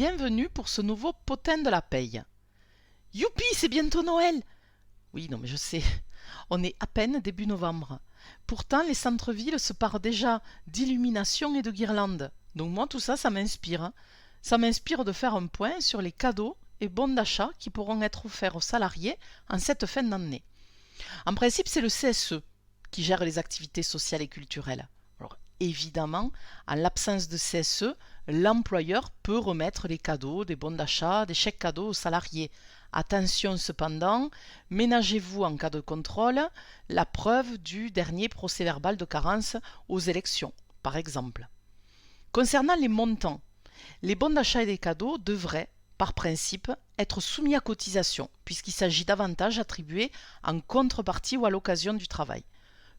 Bienvenue pour ce nouveau potin de la paye. Youpi, c'est bientôt Noël! Oui, non mais je sais, on est à peine début novembre. Pourtant, les centres-villes se parent déjà d'illumination et de guirlandes. Donc moi, tout ça, ça m'inspire. Ça m'inspire de faire un point sur les cadeaux et bons d'achat qui pourront être offerts aux salariés en cette fin d'année. En principe, c'est le CSE qui gère les activités sociales et culturelles. Alors, évidemment, en l'absence de CSE, l'employeur peut remettre les cadeaux, des bons d'achat, des chèques cadeaux aux salariés. Attention cependant, ménagez-vous en cas de contrôle la preuve du dernier procès-verbal de carence aux élections, par exemple. Concernant les montants, les bons d'achat et des cadeaux devraient, par principe, être soumis à cotisation, puisqu'il s'agit d'avantages attribués en contrepartie ou à l'occasion du travail.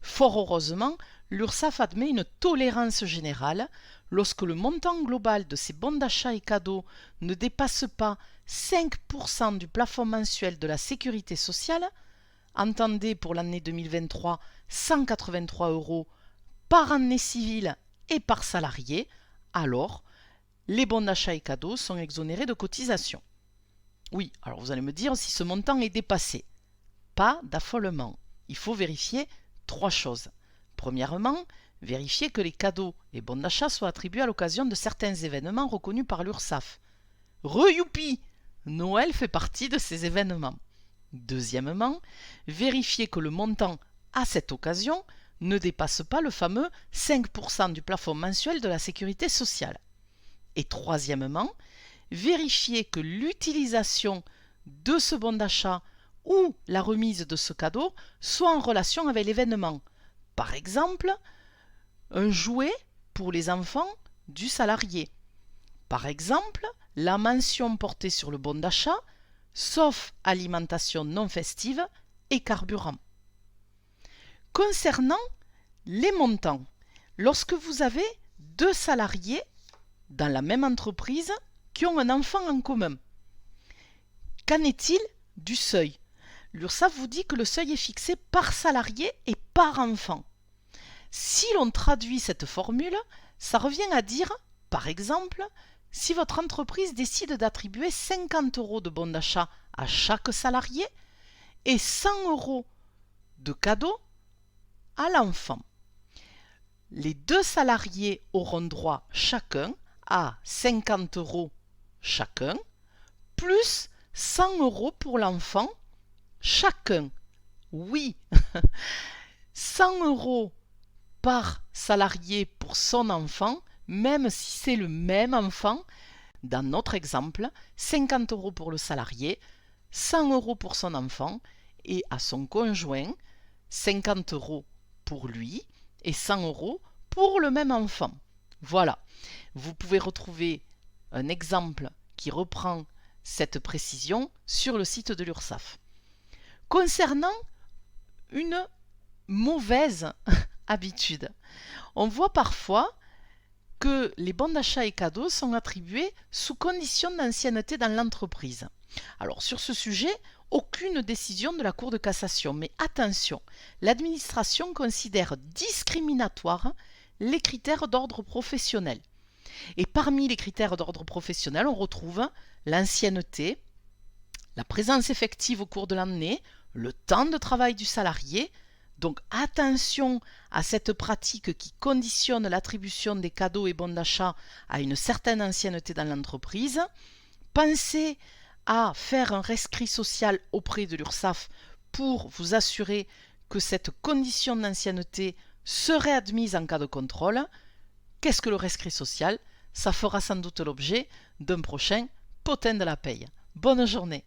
Fort heureusement, l'URSSAF admet une tolérance générale lorsque le montant global de ces bons d'achat et cadeaux ne dépasse pas 5% du plafond mensuel de la sécurité sociale, entendez pour l'année 2023 183 € par année civile et par salarié, alors les bons d'achat et cadeaux sont exonérés de cotisation. Oui, alors vous allez me dire si ce montant est dépassé. Pas d'affolement. Il faut vérifier 3 choses. Premièrement, vérifier que les cadeaux et bons d'achat soient attribués à l'occasion de certains événements reconnus par l'URSSAF. Re-youpi! Noël fait partie de ces événements. Deuxièmement, vérifier que le montant à cette occasion ne dépasse pas le fameux 5% du plafond mensuel de la sécurité sociale. Et troisièmement, vérifier que l'utilisation de ce bon d'achat ou la remise de ce cadeau soit en relation avec l'événement. Par exemple, un jouet pour les enfants du salarié. Par exemple, la mention portée sur le bon d'achat, sauf alimentation non festive et carburant. Concernant les montants, lorsque vous avez 2 salariés dans la même entreprise qui ont un enfant en commun, qu'en est-il du seuil? L'URSSAF vous dit que le seuil est fixé par salarié et par enfant. Si l'on traduit cette formule, ça revient à dire, par exemple, si votre entreprise décide d'attribuer 50 € de bons d'achat à chaque salarié et 100 € de cadeaux à l'enfant. Les 2 salariés auront droit chacun à 50 € chacun, plus 100 € pour l'enfant chacun. Oui, 100 € par salarié pour son enfant, même si c'est le même enfant. Dans notre exemple, 50 € pour le salarié, 100 € pour son enfant et à son conjoint, 50 € pour lui et 100 € pour le même enfant. Voilà, vous pouvez retrouver un exemple qui reprend cette précision sur le site de l'URSSAF. Concernant une mauvaise habitude, on voit parfois que les bons d'achat et cadeaux sont attribués sous condition d'ancienneté dans l'entreprise. Alors sur ce sujet, aucune décision de la Cour de cassation, mais attention, l'administration considère discriminatoires les critères d'ordre professionnel. Et parmi les critères d'ordre professionnel, on retrouve l'ancienneté, la présence effective au cours de l'année, le temps de travail du salarié. Donc attention à cette pratique qui conditionne l'attribution des cadeaux et bons d'achat à une certaine ancienneté dans l'entreprise. Pensez à faire un rescrit social auprès de l'URSSAF pour vous assurer que cette condition d'ancienneté serait admise en cas de contrôle. Qu'est-ce que le rescrit social? Ça fera sans doute l'objet d'un prochain potin de la paye. Bonne journée!